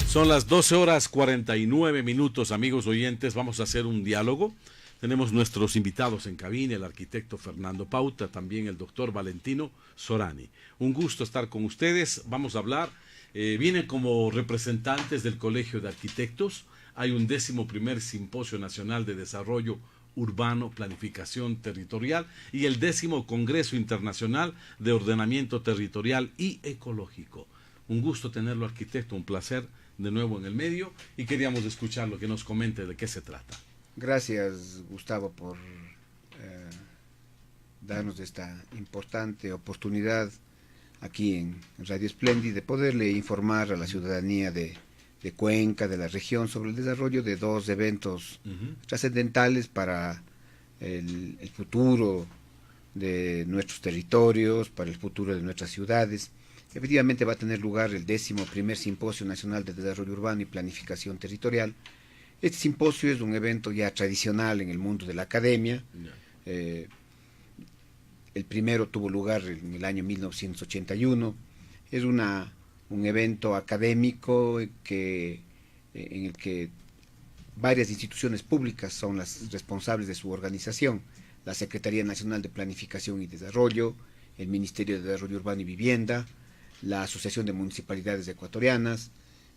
Son las 12:49, amigos oyentes. Vamos a hacer un diálogo. Tenemos nuestros invitados en cabina, el arquitecto Fernando Pauta, también el doctor Valentino Sorani. Un gusto estar con ustedes. Vamos a hablar. Vienen como representantes del Colegio de Arquitectos. Hay un 11º Simposio Nacional de Desarrollo Urbano, Planificación Territorial y el 10º Congreso Internacional de Ordenamiento Territorial y Ecológico. Un gusto tenerlo, arquitecto, un placer de nuevo en el medio, y queríamos escuchar lo que nos comente de qué se trata. Gracias, Gustavo, por darnos esta importante oportunidad aquí en Radio Splendid de poderle informar a la ciudadanía de Cuenca, de la región, sobre el desarrollo de dos eventos trascendentales para el futuro de nuestros territorios, para el futuro de nuestras ciudades. Efectivamente va a tener lugar el 11º Simposio Nacional de Desarrollo Urbano y Planificación Territorial. Este simposio es un evento ya tradicional en el mundo de la academia. El primero tuvo lugar en el año 1981. Es un evento académico en el que varias instituciones públicas son las responsables de su organización: la Secretaría Nacional de Planificación y Desarrollo, el Ministerio de Desarrollo Urbano y Vivienda, la Asociación de Municipalidades Ecuatorianas,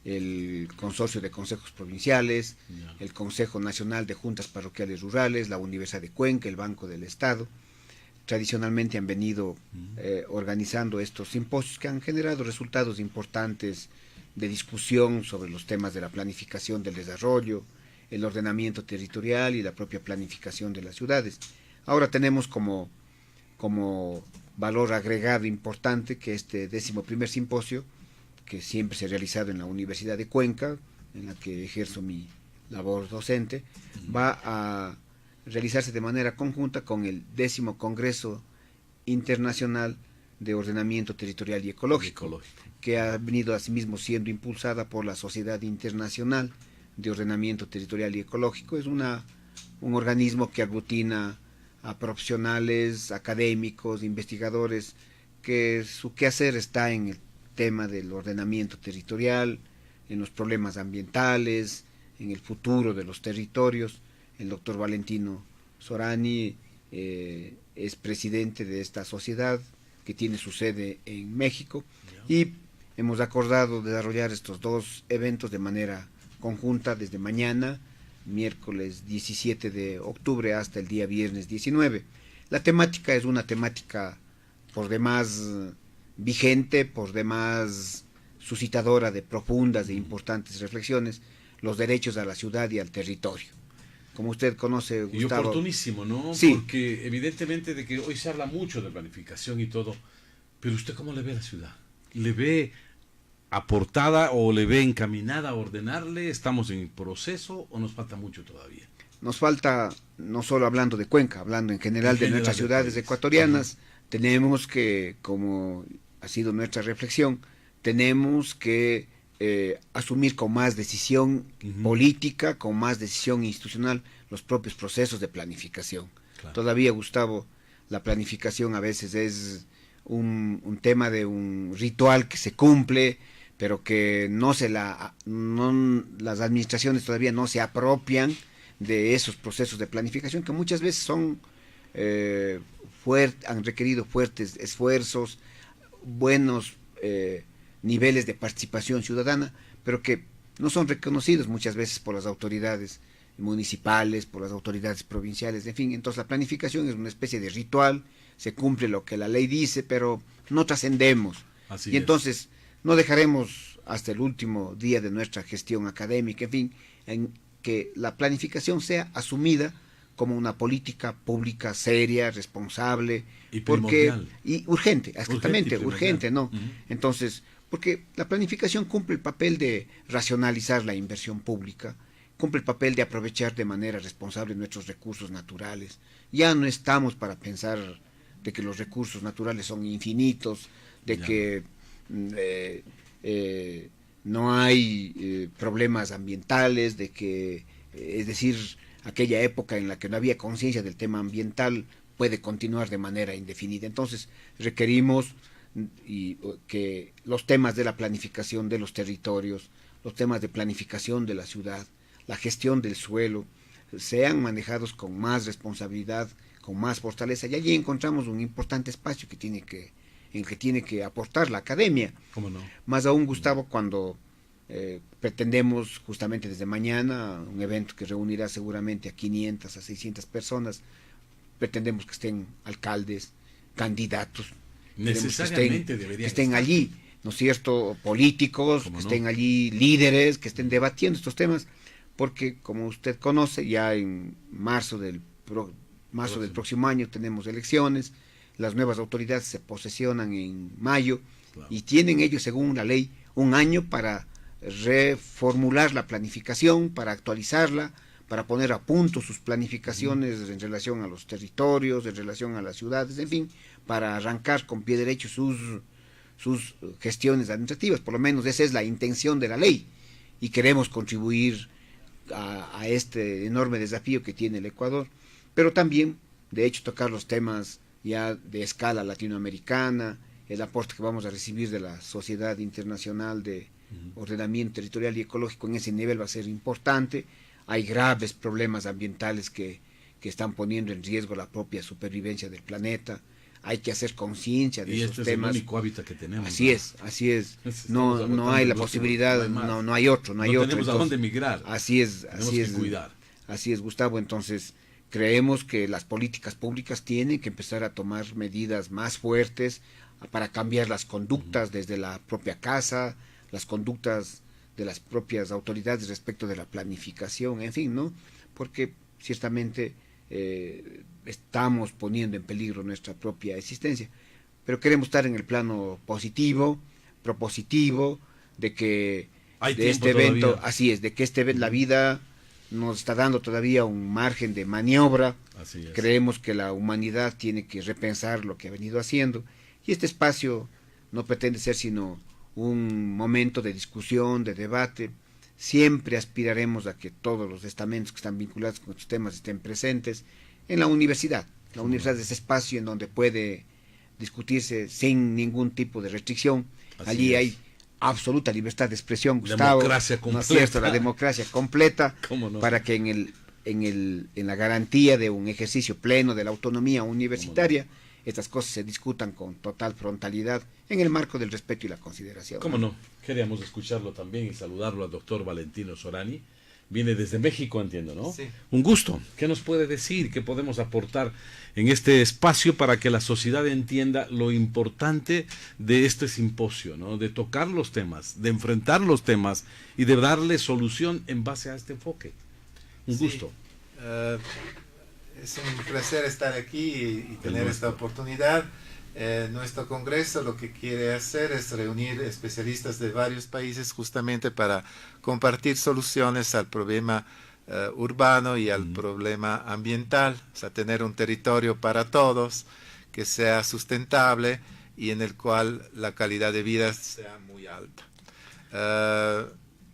el Consorcio de Consejos Provinciales, el Consejo Nacional de Juntas Parroquiales Rurales, la Universidad de Cuenca, el Banco del Estado. Tradicionalmente han venido organizando estos simposios que han generado resultados importantes de discusión sobre los temas de la planificación del desarrollo, el ordenamiento territorial y la propia planificación de las ciudades. Ahora tenemos como valor agregado importante que este 11º simposio, que siempre se ha realizado en la Universidad de Cuenca, en la que ejerzo mi labor docente, va a realizarse de manera conjunta con el 10º Congreso Internacional de Ordenamiento Territorial y Ecológico, que ha venido asimismo siendo impulsada por la Sociedad Internacional de Ordenamiento Territorial y Ecológico. Es un organismo que aglutina a profesionales, académicos, investigadores, que su quehacer está en el tema del ordenamiento territorial, en los problemas ambientales, en el futuro de los territorios. El doctor Valentino Sorani es presidente de esta sociedad, que tiene su sede en México, y hemos acordado desarrollar estos dos eventos de manera conjunta desde mañana, miércoles 17 de octubre, hasta el día viernes 19. La temática es una temática por demás vigente, por demás suscitadora de profundas e importantes reflexiones: los derechos a la ciudad y al territorio. Como usted conoce, Gustavo. Y oportunísimo, ¿no? Sí. Porque evidentemente de que hoy se habla mucho de planificación y todo, pero ¿usted cómo le ve a la ciudad? ¿Le ve aportada o le ve encaminada a ordenarle? ¿Estamos en proceso o nos falta mucho todavía? Nos falta, no solo hablando de Cuenca, hablando en general de nuestras ciudades ecuatorianas, tenemos que, como ha sido nuestra reflexión, tenemos que asumir con más decisión política, con más decisión institucional, los propios procesos de planificación. Claro. Todavía, Gustavo, la planificación a veces es un tema de un ritual que se cumple, pero que las administraciones todavía no se apropian de esos procesos de planificación, que muchas veces han requerido fuertes esfuerzos, buenos niveles de participación ciudadana, pero que no son reconocidos muchas veces por las autoridades municipales, por las autoridades provinciales, en fin. Entonces la planificación es una especie de ritual, se cumple lo que la ley dice, pero no trascendemos. Y entonces no dejaremos hasta el último día de nuestra gestión académica, en fin, en que la planificación sea asumida como una política pública seria, responsable y urgente, exactamente, urgente, ¿no? Entonces, porque la planificación cumple el papel de racionalizar la inversión pública, cumple el papel de aprovechar de manera responsable nuestros recursos naturales. Ya no estamos para pensar de que los recursos naturales son infinitos, de que no hay problemas ambientales, de que, es decir, aquella época en la que no había conciencia del tema ambiental puede continuar de manera indefinida. Entonces requerimos que los temas de la planificación de los territorios, los temas de planificación de la ciudad, la gestión del suelo, sean manejados con más responsabilidad, con más fortaleza. Y allí encontramos un importante espacio en que tiene que aportar la academia. ¿Cómo no? Más aún, Gustavo, cuando pretendemos justamente desde mañana un evento que reunirá seguramente a 500 a 600 personas, pretendemos que estén alcaldes, candidatos, Necesariamente que estén allí, ¿no es cierto?, políticos, que estén allí líderes, que estén debatiendo estos temas, porque como usted conoce, ya en marzo del próximo año tenemos elecciones, las nuevas autoridades se posesionan en mayo, y tienen ellos, según la ley, un año para reformular la planificación, para actualizarla, para poner a punto sus planificaciones en relación a los territorios, en relación a las ciudades, en fin, para arrancar con pie derecho sus gestiones administrativas. Por lo menos esa es la intención de la ley, y queremos contribuir a este enorme desafío que tiene el Ecuador, pero también, de hecho, tocar los temas ya de escala latinoamericana, el aporte que vamos a recibir de la Sociedad Internacional de Ordenamiento Territorial y Ecológico en ese nivel va a ser importante. Hay graves problemas ambientales que están poniendo en riesgo la propia supervivencia del planeta. Hay que hacer conciencia de esos temas. Es el único hábitat que tenemos. Así es. No hay la posibilidad, no hay otro. No tenemos a dónde migrar. Así es. Tenemos que cuidar. Así es, Gustavo. Entonces, creemos que las políticas públicas tienen que empezar a tomar medidas más fuertes para cambiar las conductas desde la propia casa, las conductas de las propias autoridades respecto de la planificación, en fin, ¿no? Porque ciertamente estamos poniendo en peligro nuestra propia existencia, pero queremos estar en el plano positivo, propositivo, de que de este evento, todavía. Así es, de que la vida nos está dando todavía un margen de maniobra. Así es. Creemos que la humanidad tiene que repensar lo que ha venido haciendo, y este espacio no pretende ser sino un momento de discusión, de debate. Siempre aspiraremos a que todos los estamentos que están vinculados con estos temas estén presentes en la universidad. La universidad es ese espacio en donde puede discutirse sin ningún tipo de restricción. Allí hay absoluta libertad de expresión, Gustavo. Democracia completa. ¿No es cierto? La democracia completa, no? Para que en la garantía de un ejercicio pleno de la autonomía universitaria, estas cosas se discutan con total frontalidad en el marco del respeto y la consideración. ¿Cómo no? Queríamos escucharlo también y saludarlo al doctor Valentino Sorani. Viene desde México, entiendo, ¿no? Sí. Un gusto. ¿Qué nos puede decir? ¿Qué podemos aportar en este espacio para que la sociedad entienda lo importante de este simposio, ¿no? De tocar los temas, de enfrentar los temas y de darle solución en base a este enfoque. Un gusto. Es un placer estar aquí y tener esta oportunidad. Nuestro congreso lo que quiere hacer es reunir especialistas de varios países justamente para compartir soluciones al problema urbano y al problema ambiental, o sea, tener un territorio para todos que sea sustentable y en el cual la calidad de vida sea muy alta.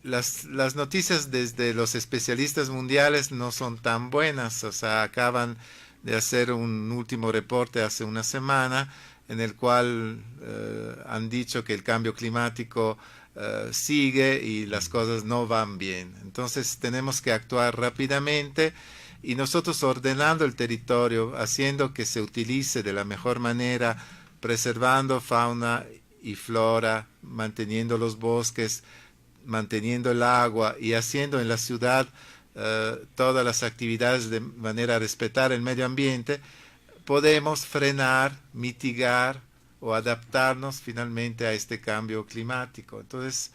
Las noticias desde los especialistas mundiales no son tan buenas, o sea, acaban de hacer un último reporte hace una semana en el cual han dicho que el cambio climático sigue y las cosas no van bien. Entonces tenemos que actuar rápidamente y nosotros ordenando el territorio, haciendo que se utilice de la mejor manera, preservando fauna y flora, manteniendo los bosques, manteniendo el agua y haciendo en la ciudad todas las actividades de manera a respetar el medio ambiente, podemos frenar, mitigar o adaptarnos finalmente a este cambio climático. Entonces,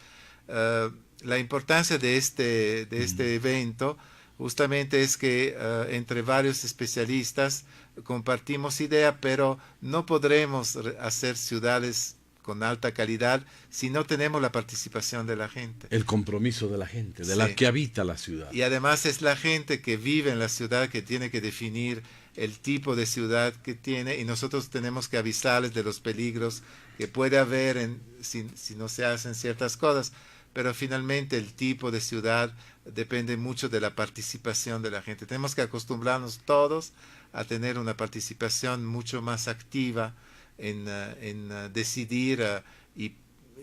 la importancia de este evento justamente es que entre varios especialistas compartimos ideas, pero no podremos hacer ciudades con alta calidad si no tenemos la participación de la gente. El compromiso de la gente, de la que habita la ciudad. Y además es la gente que vive en la ciudad que tiene que definir el tipo de ciudad que tiene y nosotros tenemos que avisarles de los peligros que puede haber si no se hacen ciertas cosas, pero finalmente el tipo de ciudad depende mucho de la participación de la gente. Tenemos que acostumbrarnos todos a tener una participación mucho más activa en decidir y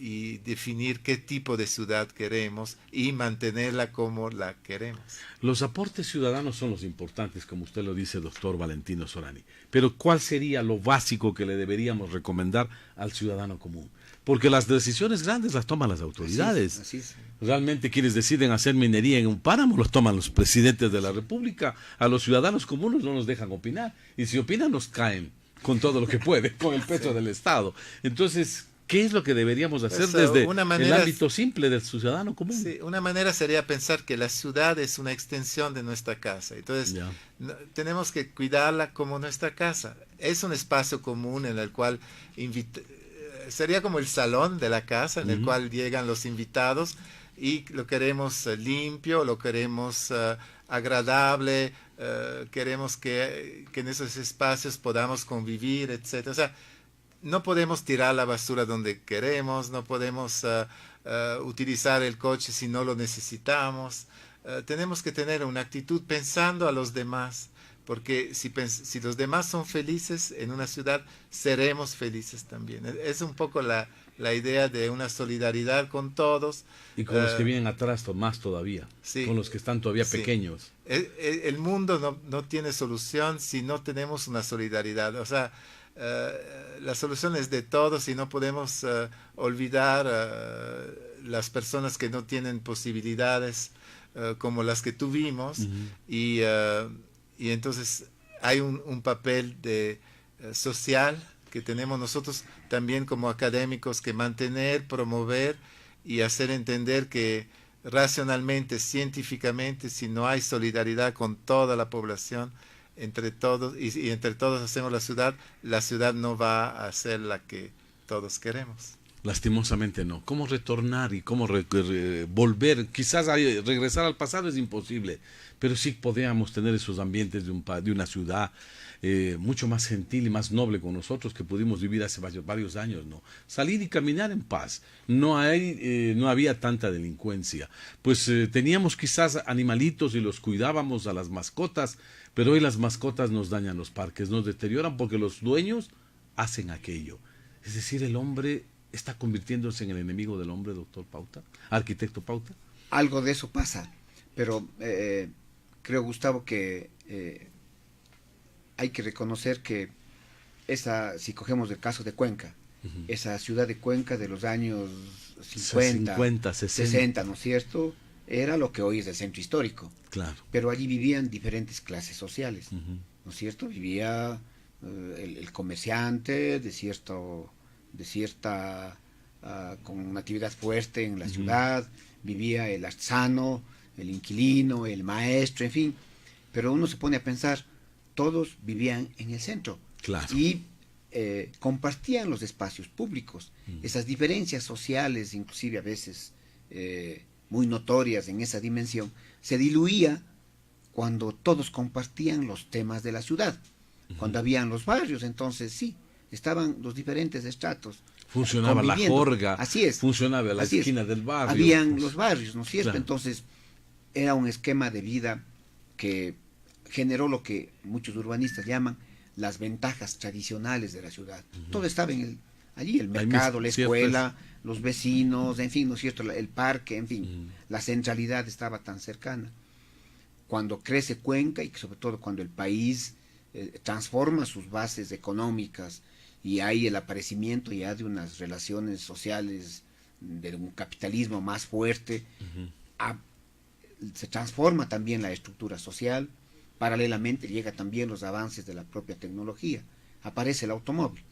y definir qué tipo de ciudad queremos y mantenerla como la queremos. Los aportes ciudadanos son los importantes, como usted lo dice, doctor Valentino Sorani. Pero ¿cuál sería lo básico que le deberíamos recomendar al ciudadano común? Porque las decisiones grandes las toman las autoridades. Así es. Realmente quienes deciden hacer minería en un páramo los toman los presidentes de la República. A los ciudadanos comunes no nos dejan opinar. Y si opinan nos caen con todo lo que puede, con el peso del Estado. Entonces, ¿qué es lo que deberíamos hacer desde el ámbito simple del ciudadano común? Sí, una manera sería pensar que la ciudad es una extensión de nuestra casa. Entonces, tenemos que cuidarla como nuestra casa. Es un espacio común en el cual sería como el salón de la casa, en el cual llegan los invitados y lo queremos limpio, lo queremos agradable, queremos que en esos espacios podamos convivir, etcétera. O sea, no podemos tirar la basura donde queremos, no podemos utilizar el coche si no lo necesitamos. Tenemos que tener una actitud pensando a los demás, porque si los demás son felices en una ciudad, seremos felices también. Es un poco la idea de una solidaridad con todos. Y con los que vienen atrás, más todavía, sí, con los que están todavía pequeños. El mundo no tiene solución si no tenemos una solidaridad. O sea, la solución es de todos y no podemos olvidar las personas que no tienen posibilidades como las que tuvimos. Y entonces hay un papel social que tenemos nosotros también como académicos que mantener, promover y hacer entender que racionalmente, científicamente, si no hay solidaridad con toda la población, entre todos y entre todos hacemos la ciudad no va a ser la que todos queremos. Lastimosamente no. ¿Cómo retornar y cómo volver? Quizás regresar al pasado es imposible, pero sí podríamos tener esos ambientes de una ciudad mucho más gentil y más noble con nosotros que pudimos vivir hace varios años, ¿no? Salir y caminar en paz. No había tanta delincuencia. Pues teníamos quizás animalitos y los cuidábamos a las mascotas, pero hoy las mascotas nos dañan los parques, nos deterioran porque los dueños hacen aquello. Es decir, el hombre está convirtiéndose en el enemigo del hombre, doctor Pauta, arquitecto Pauta. Algo de eso pasa, pero creo, Gustavo, que hay que reconocer que si cogemos el caso de Cuenca, esa ciudad de Cuenca de los años 50, 60, ¿no es cierto?, era lo que hoy es el centro histórico. Claro. Pero allí vivían diferentes clases sociales, ¿no es cierto? Vivía el comerciante de cierta con una actividad fuerte en la ciudad, vivía el artesano, el inquilino, el maestro, en fin. Pero uno se pone a pensar, todos vivían en el centro. Claro. Y compartían los espacios públicos. Esas diferencias sociales, inclusive a veces muy notorias en esa dimensión, se diluía cuando todos compartían los temas de la ciudad. Cuando habían los barrios, entonces sí, estaban los diferentes estratos. Funcionaba la jorga, así es, funcionaba la esquina del barrio. Habían los barrios, ¿no es cierto? Claro. Entonces era un esquema de vida que generó lo que muchos urbanistas llaman las ventajas tradicionales de la ciudad. Todo estaba allí, el mercado, la escuela, los vecinos, en fin, ¿no es cierto?, el parque, en fin, la centralidad estaba tan cercana. Cuando crece Cuenca y sobre todo cuando el país transforma sus bases económicas y hay el aparecimiento ya de unas relaciones sociales, de un capitalismo más fuerte, se transforma también la estructura social. Paralelamente llega también los avances de la propia tecnología, aparece el automóvil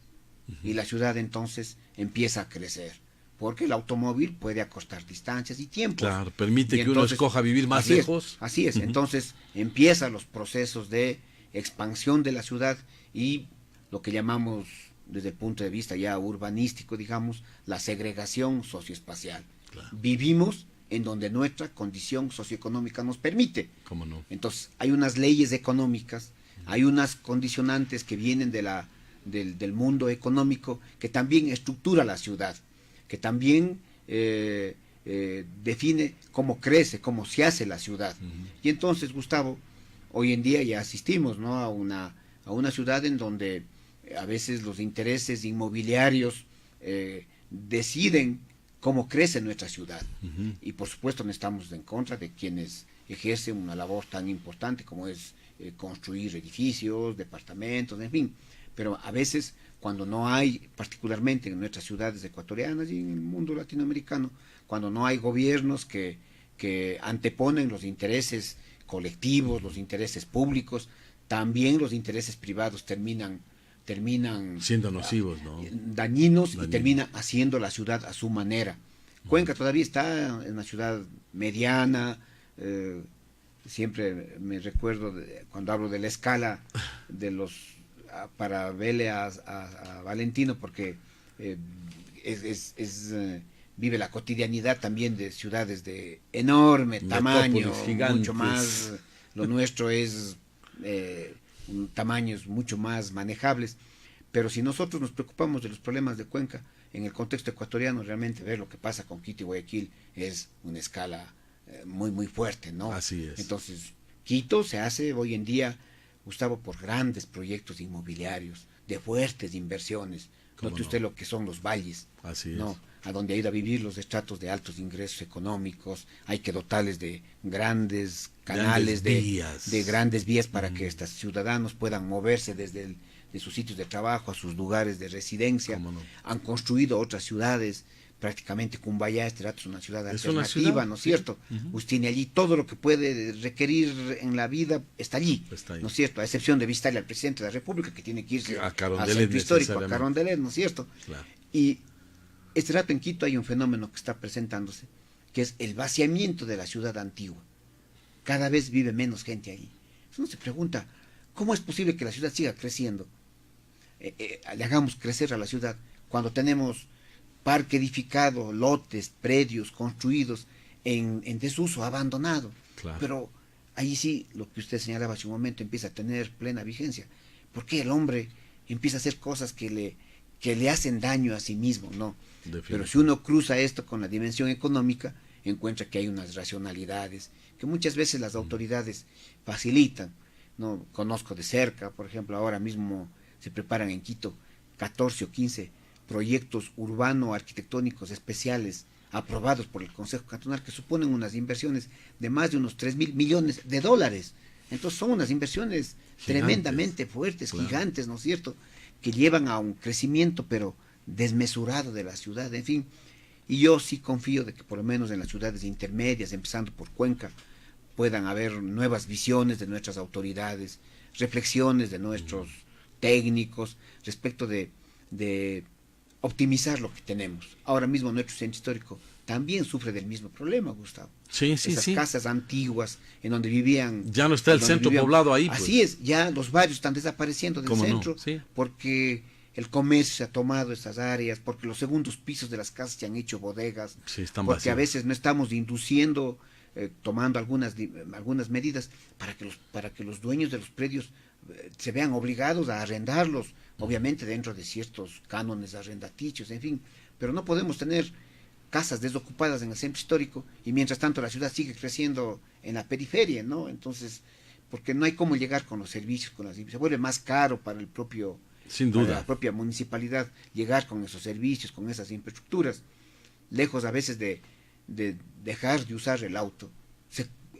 y la ciudad entonces empieza a crecer, porque el automóvil puede acortar distancias y tiempos. Claro, permite que uno escoja vivir más lejos. Así es, entonces empiezan los procesos de expansión de la ciudad y lo que llamamos desde el punto de vista ya urbanístico, digamos, la segregación socioespacial. Claro. Vivimos en donde nuestra condición socioeconómica nos permite. ¿Cómo no? Entonces, hay unas leyes económicas, hay unas condicionantes que vienen del mundo económico que también estructura la ciudad, que también define cómo crece, cómo se hace la ciudad. Y entonces, Gustavo, hoy en día ya asistimos, ¿no?, a una ciudad en donde a veces los intereses inmobiliarios deciden cómo crece nuestra ciudad. Y por supuesto no estamos en contra de quienes ejercen una labor tan importante como es construir edificios, departamentos, en fin. Pero a veces, cuando no hay, particularmente en nuestras ciudades ecuatorianas y en el mundo latinoamericano, cuando no hay gobiernos que anteponen los intereses colectivos, los intereses públicos, también los intereses privados terminan siendo nocivos, ¿no? Dañinos, y termina haciendo la ciudad a su manera. Cuenca todavía está en una ciudad mediana, siempre me recuerdo cuando hablo de la escala de los para verle a Valentino, porque vive la cotidianidad también de ciudades de enorme tamaño, mucho más, lo nuestro es tamaños mucho más manejables, pero si nosotros nos preocupamos de los problemas de Cuenca, en el contexto ecuatoriano, realmente ver lo que pasa con Quito y Guayaquil es una escala muy, muy fuerte, ¿no? Así es. Entonces, Quito se hace hoy en día, Gustavo, por grandes proyectos inmobiliarios, de fuertes inversiones. Note usted lo que son los valles, así ¿no? Es. A donde ha ido a vivir los estratos de altos ingresos económicos, hay que dotarles de grandes canales, de grandes vías para que estos ciudadanos puedan moverse desde de sus sitios de trabajo a sus lugares de residencia. No. Han construido otras ciudades, prácticamente Cumbayá, este rato es una ciudad alternativa, ciudad, ¿no es cierto? Usted tiene allí todo lo que puede requerir en la vida, está allí, ¿no es cierto? A excepción de visitarle al presidente de la República, que tiene que irse a al centro histórico, a Carondelet, ¿no es cierto? Claro. Y este rato en Quito hay un fenómeno que está presentándose, que es el vaciamiento de la ciudad antigua. Cada vez vive menos gente allí. Uno se pregunta, ¿cómo es posible que la ciudad siga creciendo? Le hagamos crecer a la ciudad cuando tenemos parque edificado, lotes, predios construidos en desuso, abandonado. Claro. Pero ahí sí, lo que usted señalaba hace un momento, empieza a tener plena vigencia. ¿Por qué el hombre empieza a hacer cosas que le hacen daño a sí mismo? No. Pero si uno cruza esto con la dimensión económica, encuentra que hay unas racionalidades que muchas veces las autoridades facilitan. No conozco de cerca, por ejemplo, ahora mismo se preparan en Quito 14 o 15 proyectos urbano-arquitectónicos especiales aprobados por el Consejo Cantonal, que suponen unas inversiones de más de unos 3.000 millones de dólares. Entonces son unas inversiones tremendamente fuertes, claro, gigantes, ¿no es cierto?, que llevan a un crecimiento pero desmesurado de la ciudad, en fin. Y yo sí confío de que por lo menos en las ciudades intermedias, empezando por Cuenca, puedan haber nuevas visiones de nuestras autoridades, reflexiones de nuestros técnicos respecto de optimizar lo que tenemos. Ahora mismo nuestro centro histórico también sufre del mismo problema, Gustavo. Sí. Esas casas antiguas en donde vivían... Ya no está el centro poblado ahí. Pues. Así es, ya los barrios están desapareciendo del centro, no? Sí. Porque el comercio se ha tomado esas áreas, porque los segundos pisos de las casas se han hecho bodegas, están porque vacíos. A veces no estamos induciendo, tomando algunas medidas para que los dueños de los predios se vean obligados a arrendarlos, obviamente dentro de ciertos cánones arrendaticios, en fin, pero no podemos tener casas desocupadas en el centro histórico y mientras tanto la ciudad sigue creciendo en la periferia, ¿no? Entonces, porque no hay cómo llegar con los servicios, se vuelve más caro para el propio, sin duda, para la propia municipalidad llegar con esos servicios, con esas infraestructuras, lejos a veces de dejar de usar el auto.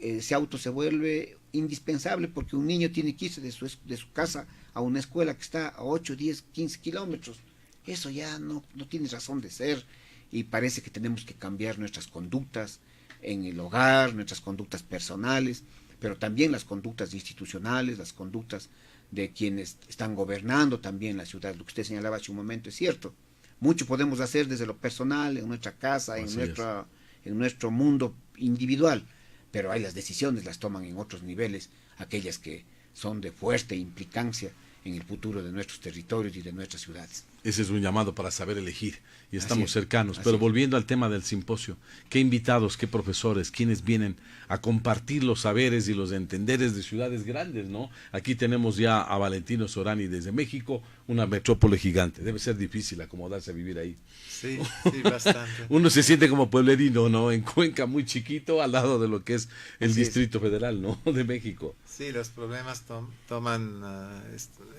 Ese auto se vuelve indispensable porque un niño tiene que irse de su casa a una escuela que está a 8, 10, 15 kilómetros. Eso ya no tiene razón de ser y parece que tenemos que cambiar nuestras conductas en el hogar, nuestras conductas personales, pero también las conductas institucionales, las conductas de quienes están gobernando también la ciudad. Lo que usted señalaba hace un momento es cierto. Mucho podemos hacer desde lo personal, en nuestra casa, en nuestro mundo individual, pero hay las decisiones las toman en otros niveles, aquellas que son de fuerte implicancia en el futuro de nuestros territorios y de nuestras ciudades. Ese es un llamado para saber elegir y estamos cercanos. Pero volviendo al tema del simposio, ¿qué invitados, qué profesores, quiénes vienen a compartir los saberes y los entenderes de ciudades grandes, ¿no? Aquí tenemos ya a Valentino Sorani desde México, una metrópole gigante. Debe ser difícil acomodarse a vivir ahí. Sí, bastante. Uno se siente como pueblerino, ¿no? En Cuenca, muy chiquito, al lado de lo que es el Distrito Federal, ¿no? De México. Sí, los problemas toman...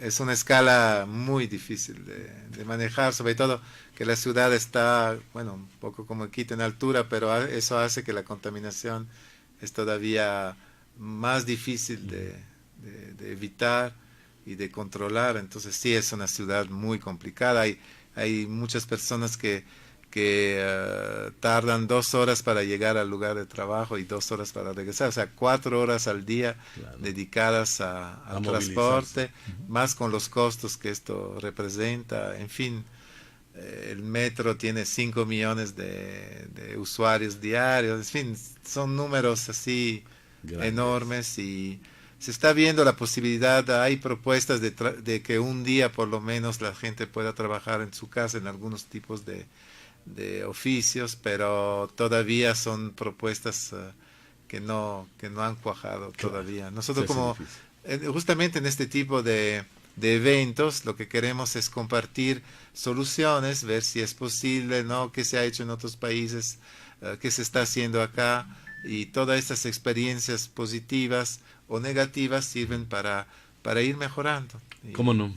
es una escala muy difícil de de manejar, sobre todo que la ciudad está, bueno, un poco como Quito en altura, pero eso hace que la contaminación es todavía más difícil de evitar y de controlar. Entonces sí, es una ciudad muy complicada. Hay muchas personas que tardan 2 horas para llegar al lugar de trabajo y 2 horas para regresar, o sea, 4 horas al día dedicadas al transporte, más con los costos que esto representa. En fin, el metro tiene 5 millones de usuarios diarios, en fin, son números así enormes, y se está viendo la posibilidad, hay propuestas de que un día por lo menos la gente pueda trabajar en su casa en algunos tipos de oficios, pero todavía son propuestas que no han cuajado todavía. Nosotros justamente en este tipo de eventos, lo que queremos es compartir soluciones, ver si es posible, ¿no? Qué se ha hecho en otros países, qué se está haciendo acá, y todas estas experiencias positivas o negativas sirven para ir mejorando. ¿Cómo no?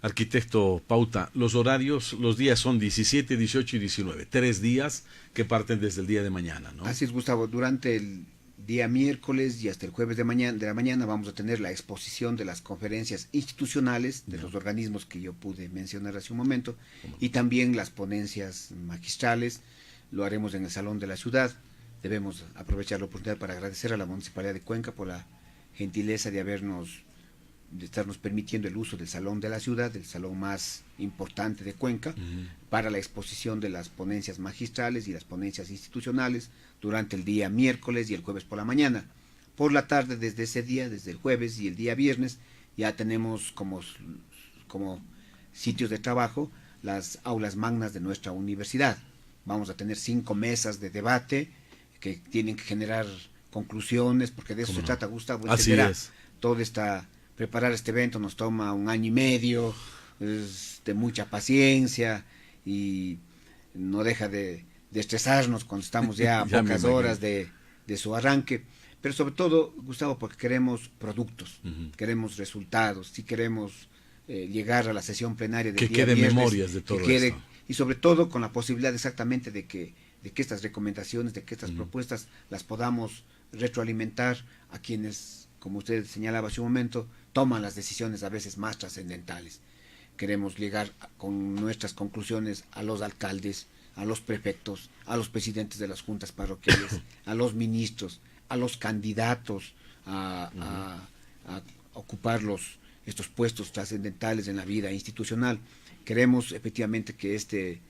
Arquitecto Pauta, los horarios, los días son 17, 18 y 19, 3 días que parten desde el día de mañana, ¿no? Así es, Gustavo. Durante el día miércoles y hasta el jueves de la mañana vamos a tener la exposición de las conferencias institucionales de los organismos que yo pude mencionar hace un momento, y también las ponencias magistrales. Lo haremos en el Salón de la Ciudad. Debemos aprovechar la oportunidad para agradecer a la Municipalidad de Cuenca por la gentileza de estarnos permitiendo el uso del Salón de la Ciudad, el salón más importante de Cuenca, para la exposición de las ponencias magistrales y las ponencias institucionales durante el día miércoles y el jueves por la mañana. Por la tarde, desde ese día, desde el jueves y el día viernes, ya tenemos como sitios de trabajo las aulas magnas de nuestra universidad. Vamos a tener 5 mesas de debate que tienen que generar conclusiones, porque de eso se trata, Gustavo. Así es. Preparar este evento nos toma 1 año y medio, es de mucha paciencia, y no deja de estresarnos cuando estamos ya a pocas horas de su arranque. Pero sobre todo, Gustavo, porque queremos productos, queremos resultados, si queremos llegar a la sesión plenaria del que día quede viernes, memorias de todo esto. Y sobre todo con la posibilidad exactamente de que estas recomendaciones, de que estas propuestas las podamos retroalimentar a quienes, como usted señalaba hace un momento, toman las decisiones a veces más trascendentales. Queremos llegar con nuestras conclusiones a los alcaldes, a los prefectos, a los presidentes de las juntas parroquiales, a los ministros, a los candidatos a ocupar estos puestos trascendentales en la vida institucional. Queremos efectivamente que este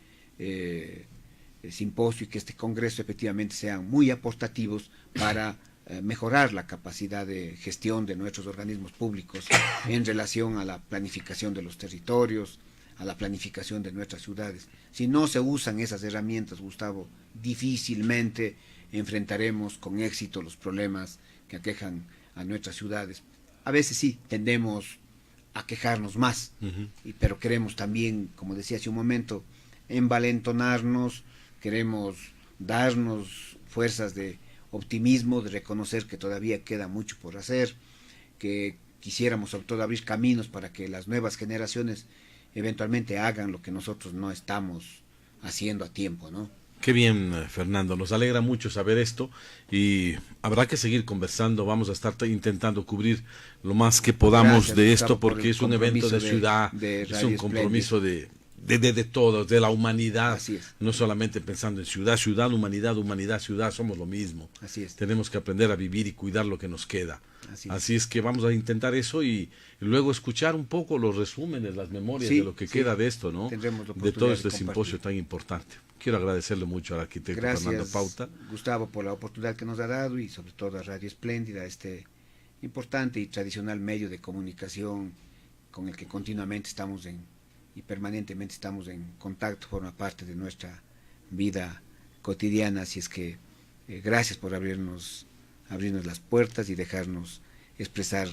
simposio y que este congreso efectivamente sean muy aportativos para mejorar la capacidad de gestión de nuestros organismos públicos en relación a la planificación de los territorios, a la planificación de nuestras ciudades. Si no se usan esas herramientas, Gustavo, difícilmente enfrentaremos con éxito los problemas que aquejan a nuestras ciudades. A veces sí, tendemos a quejarnos más, pero queremos también, como decía hace un momento, envalentonarnos, queremos darnos fuerzas de optimismo, de reconocer que todavía queda mucho por hacer, que quisiéramos sobre todo abrir caminos para que las nuevas generaciones eventualmente hagan lo que nosotros no estamos haciendo a tiempo, ¿no? Qué bien, Fernando, nos alegra mucho saber esto, y habrá que seguir conversando. Vamos a estar intentando cubrir lo más que podamos. Gracias, de esto, porque es un evento de ciudad, es un compromiso de todos, de la humanidad. Así es. No solamente pensando en ciudad, humanidad, ciudad, somos lo mismo. Así es. Tenemos que aprender a vivir y cuidar lo que nos queda. Así es que vamos a intentar eso, y luego escuchar un poco los resúmenes, las memorias de lo que queda de esto, ¿no? De todo este simposio tan importante. Quiero agradecerle mucho al arquitecto Fernando Pauta. Gustavo, por la oportunidad que nos ha dado, y sobre todo a Radio Espléndida, este importante y tradicional medio de comunicación con el que continuamente estamos y permanentemente estamos en contacto, forma parte de nuestra vida cotidiana. Así es que gracias por abrirnos las puertas y dejarnos expresar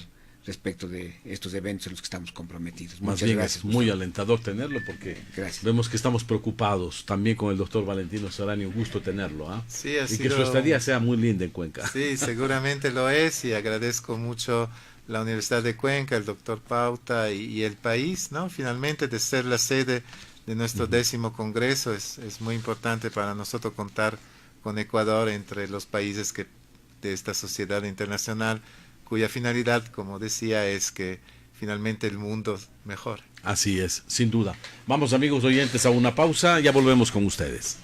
respecto de estos eventos en los que estamos comprometidos. Más bien gracias, es muy alentador tenerlo, porque vemos que estamos preocupados también con el doctor Valentino Sorani. Un gusto tenerlo, ¿ah? Sí, y que su estadía sea muy linda en Cuenca. Sí, seguramente lo es, y agradezco mucho la Universidad de Cuenca, el doctor Pauta y el país, ¿no? Finalmente, de ser la sede nuestro 10º Congreso. Es muy importante para nosotros contar con Ecuador entre los países de esta sociedad internacional, cuya finalidad, como decía, es que finalmente el mundo mejore. Así es, sin duda. Vamos, amigos oyentes, a una pausa, ya volvemos con ustedes.